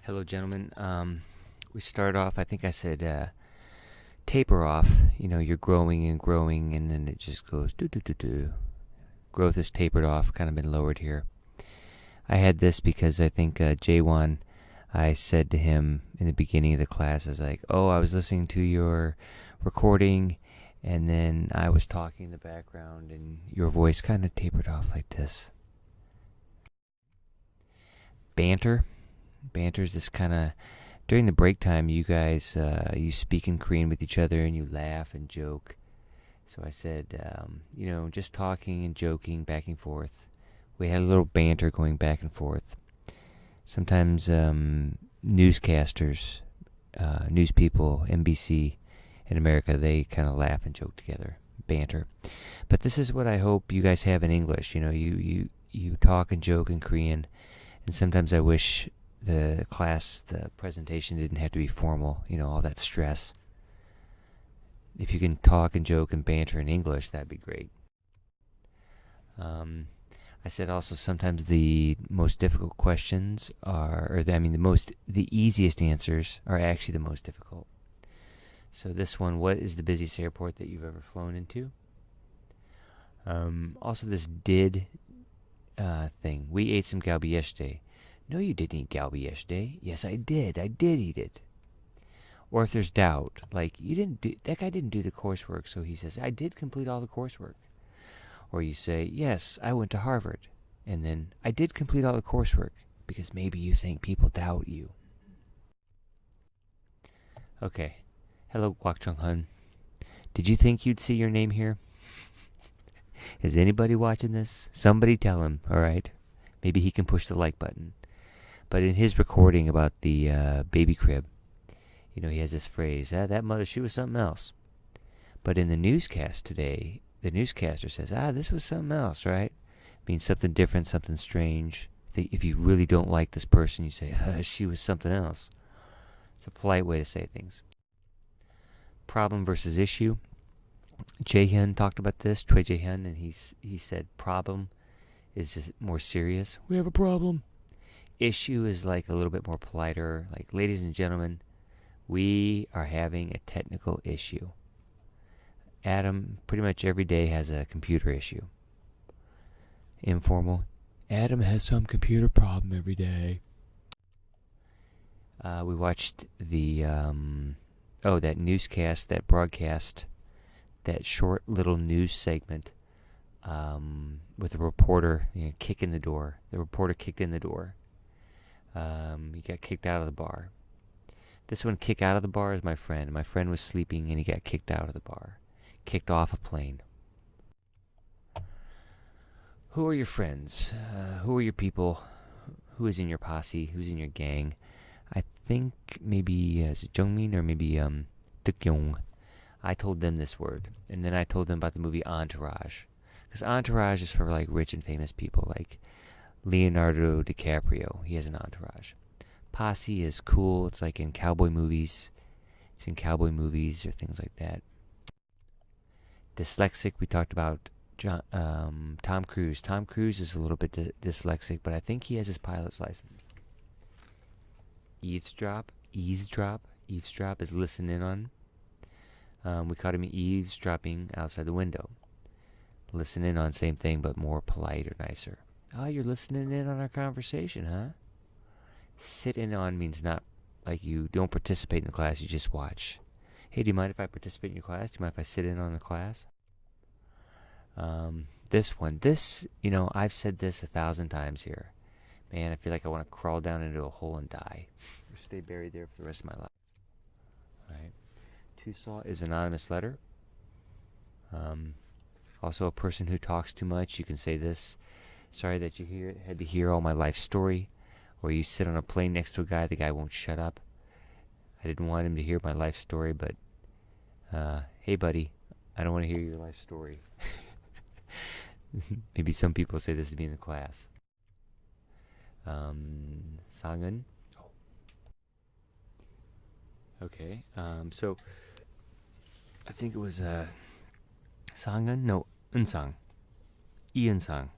Hello, gentlemen. We start off, I think I said taper off. You know, you're growing and growing, and then it just goes do do do do. Growth is tapered off, kind of been lowered here. I had this because I think J1, I said to him in the beginning of the class, I was like, oh, I was listening to your recording, and then I was talking in the background, and your voice kind of tapered off like this. Banter. Banter is this kind of, during the break time, you guys, you speak in Korean with each other, and you laugh and joke. So I said, just talking and joking back and forth. We had a little banter going back and forth. Sometimes newscasters, news people, NBC in America, they kind of laugh and joke together, banter. But this is what I hope you guys have in English. You know, you talk and joke in Korean, and sometimes I wish the presentation didn't have to be formal, all that stress. If you can talk and joke and banter in English, that'd be great. I said also sometimes the most difficult questions the easiest answers are actually the most difficult. So this one, what is the busiest airport that you've ever flown into? Also this did thing. We ate some galbi yesterday. No, you didn't eat galbi yesterday. Yes, I did. I did eat it. Or if there's doubt, like that guy didn't do the coursework, so he says, I did complete all the coursework. Or you say, yes, I went to Harvard, and then I did complete all the coursework, because maybe you think people doubt you. Okay. Hello, Kwak Chung Hun. Did you think you'd see your name here? Is anybody watching this? Somebody tell him, all right? Maybe he can push the like button. But in his recording about the baby crib, he has this phrase, that mother, she was something else. But in the newscast today, the newscaster says, this was something else, right? Means something different, something strange. If you really don't like this person, you say, she was something else. It's a polite way to say things. Problem versus issue. Jae-hyun talked about this, Choi Jae-hyun, and he said problem is just more serious. We have a problem. Issue is like a little bit more politer, like, ladies and gentlemen, we are having a technical issue. Adam pretty much every day has a computer issue. Informal. Adam has some computer problem every day. We watched the that newscast, that broadcast, that short little news segment with a reporter kicking the door. The reporter kicked in the door. He got kicked out of the bar. This one, kick out of the bar, is my friend. My friend was sleeping and he got kicked out of the bar. Kicked off a plane. Who are your friends? Who are your people? Who is in your posse? Who's in your gang? I think maybe is it Jungmin or maybe Taekyong. I told them this word, and then I told them about the movie Entourage, because Entourage is for like rich and famous people, like Leonardo DiCaprio. He has an entourage. Posse is cool. It's like in cowboy movies. It's in cowboy movies or things like that. Dyslexic, we talked about Tom Cruise. Tom Cruise is a little bit dyslexic, but I think he has his pilot's license. Eavesdrop is listen in on. We caught him eavesdropping outside the window. Listen in on, same thing, but more polite or nicer. Oh, you're listening in on our conversation, huh? Sit in on means not like you don't participate in the class, you just watch. Hey, do you mind if I participate in your class? Do you mind if I sit in on the class? This one, I've said this 1,000 times here. Man, I feel like I want to crawl down into a hole and die. Or stay buried there for the rest of my life. All right. To saw is anonymous letter. Also, a person who talks too much, you can say this. Sorry that you had to hear all my life story. Or you sit on a plane next to a guy, the guy won't shut up. I didn't want him to hear my life story, but hey, buddy, I don't want to hear your life story. Maybe some people say this to me in the class. Sangun. Okay, so I think it was Sangun? No, Eun-sang. Ian-sang.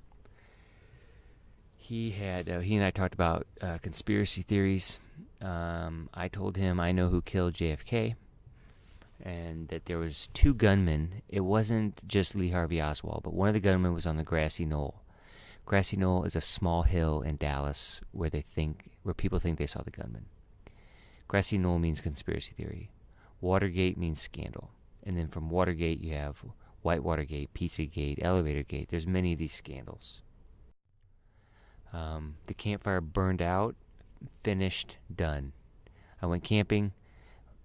He and I talked about conspiracy theories. I told him I know who killed JFK and that there was 2 gunmen. It wasn't just Lee Harvey Oswald, but one of the gunmen was on the Grassy Knoll. Grassy Knoll is a small hill in Dallas where people think they saw the gunman. Grassy Knoll means conspiracy theory. Watergate means scandal. And then from Watergate you have White Watergate, Pizzagate, Elevator Gate. There's many of these scandals. The campfire burned out, finished, done. I went camping.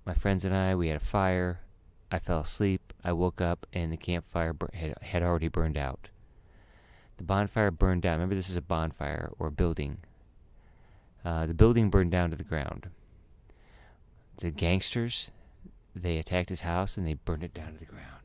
My friends and I, we had a fire. I fell asleep. I woke up and the campfire had already burned out. The bonfire burned down. Remember, this is a bonfire or building. The building burned down to the ground. The gangsters, they attacked his house and they burned it down to the ground.